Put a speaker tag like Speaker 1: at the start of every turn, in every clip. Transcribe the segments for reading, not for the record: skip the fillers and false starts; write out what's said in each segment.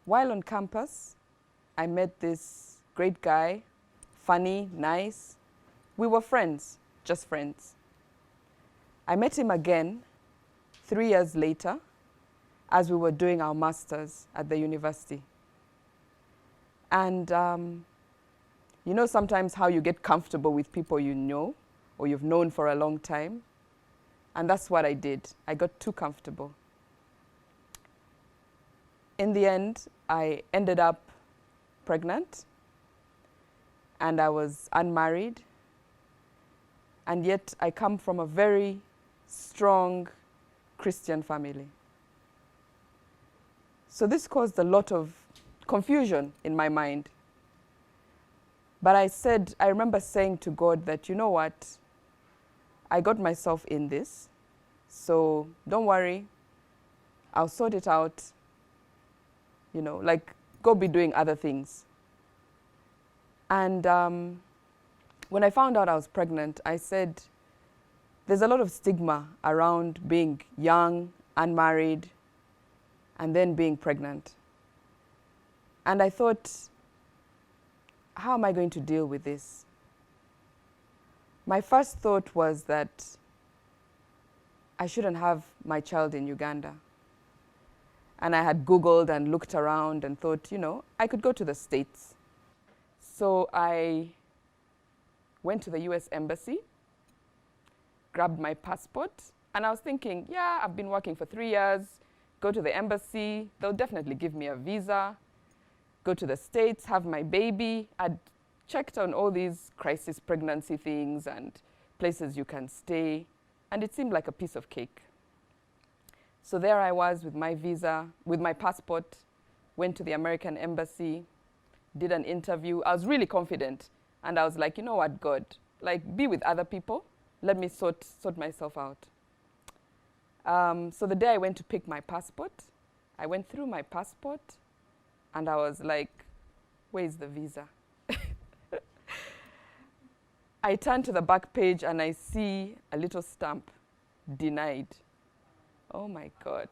Speaker 1: While on campus, I met this great guy, funny, nice. We were friends, just friends. I met him again 3 years later as we were doing our masters at the university. And you know sometimes how you get comfortable with people you know or you've known for a long time? And that's what I did. I got too comfortable. In the end, I ended up pregnant, and I was unmarried, and yet I come from a very strong Christian family. So this caused a lot of confusion in my mind. But I remember saying to God that, you know what, I got myself in this, so don't worry, I'll sort it out, you know, like go be doing other things. And when I found out I was pregnant, I said, there's a lot of stigma around being young, unmarried, and then being pregnant. And I thought, how am I going to deal with this? My first thought was that I shouldn't have my child in Uganda. And I had Googled and looked around and thought, you know, I could go to the States. So I went to the US Embassy, grabbed my passport, and I was thinking, yeah, I've been working for 3 years, go to the embassy, they'll definitely give me a visa, go to the States, have my baby. I'd checked on all these crisis pregnancy things and places you can stay, and it seemed like a piece of cake. So there I was with my visa, with my passport, went to the American embassy, did an interview. I was really confident, and I was like, you know what, God, like be with other people, let me sort myself out. So the day I went to pick my passport, I went through my passport, and I was like, where's the visa? I turn to the back page and I see a little stamp, denied. Oh my God.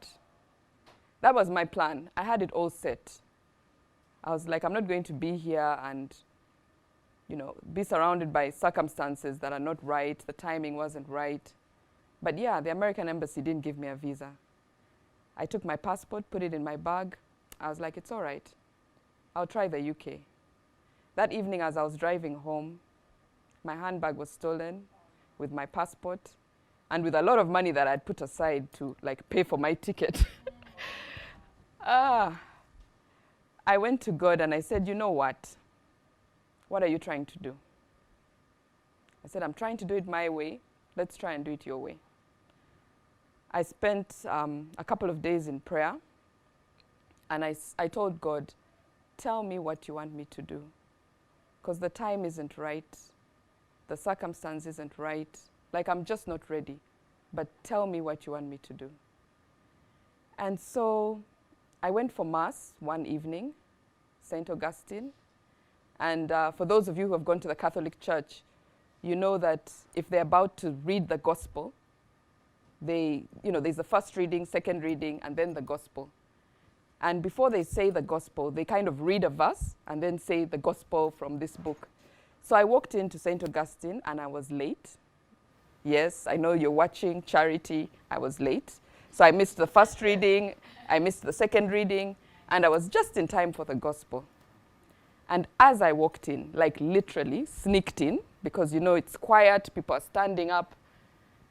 Speaker 1: That was my plan. I had it all set. I was like, I'm not going to be here and, you know, be surrounded by circumstances that are not right. The timing wasn't right. But yeah, the American embassy didn't give me a visa. I took my passport, put it in my bag. I was like, it's all right. I'll try the UK. That evening as I was driving home, my handbag was stolen with my passport and with a lot of money that I'd put aside to like pay for my ticket. I went to God and I said, you know what? What are you trying to do? I said, I'm trying to do it my way. Let's try and do it your way. I spent a couple of days in prayer, and I told God, tell me what you want me to do, because the time isn't right, the circumstance isn't right, like I'm just not ready, but tell me what you want me to do. And so I went for Mass one evening, St. Augustine, and for those of you who have gone to the Catholic Church, you know that if they're about to read the Gospel, there's the first reading, second reading, and then the Gospel. And before they say the Gospel, they kind of read a verse and then say the Gospel from this book. So I walked into St. Augustine and I was late. Yes, I know you're watching Charity. I was late. So I missed the first reading, I missed the second reading, and I was just in time for the Gospel. And as I walked in, like literally sneaked in, because you know it's quiet, people are standing up,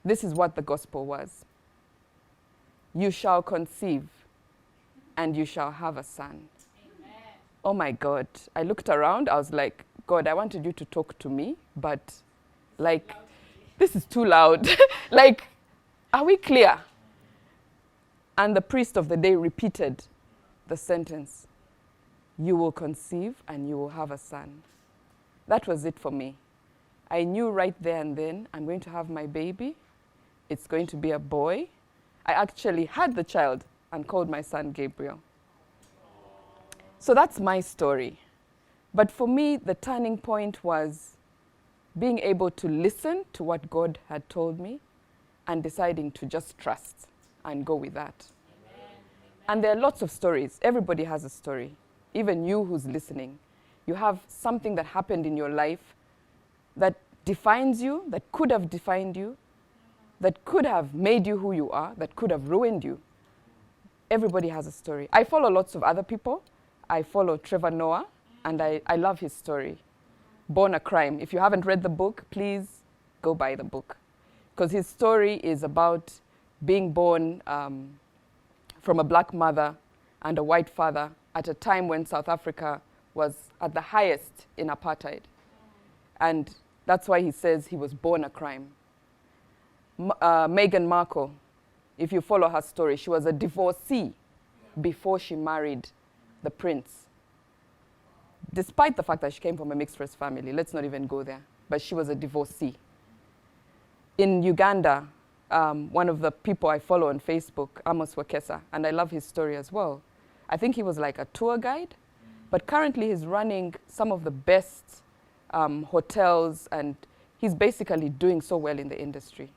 Speaker 1: this is what the Gospel was. You shall conceive, and you shall have a son. Amen. Oh my God. I looked around, I was like, God, I wanted you to talk to me, but like, this is too loud. Like, are we clear? And the priest of the day repeated the sentence, you will conceive and you will have a son. That was it for me. I knew right there and then, I'm going to have my baby. It's going to be a boy. I actually had the child and called my son Gabriel. So that's my story. But for me, the turning point was being able to listen to what God had told me and deciding to just trust and go with that. And there are lots of stories. Everybody has a story. Even you who's listening. You have something that happened in your life that defines you, that could have defined you, that could have made you who you are, that could have ruined you. Everybody has a story. I follow lots of other people. I follow Trevor Noah, and I love his story. Born a Crime. If you haven't read the book, please go buy the book. Because his story is about being born from a black mother and a white father at a time when South Africa was at the highest in apartheid. And that's why he says he was born a crime. Meghan Markle, if you follow her story, she was a divorcee before she married the prince. Despite the fact that she came from a mixed race family, let's not even go there, but she was a divorcee. In Uganda, one of the people I follow on Facebook, Amos Wekesa, and I love his story as well. I think he was like a tour guide, but currently he's running some of the best hotels, and he's basically doing so well in the industry.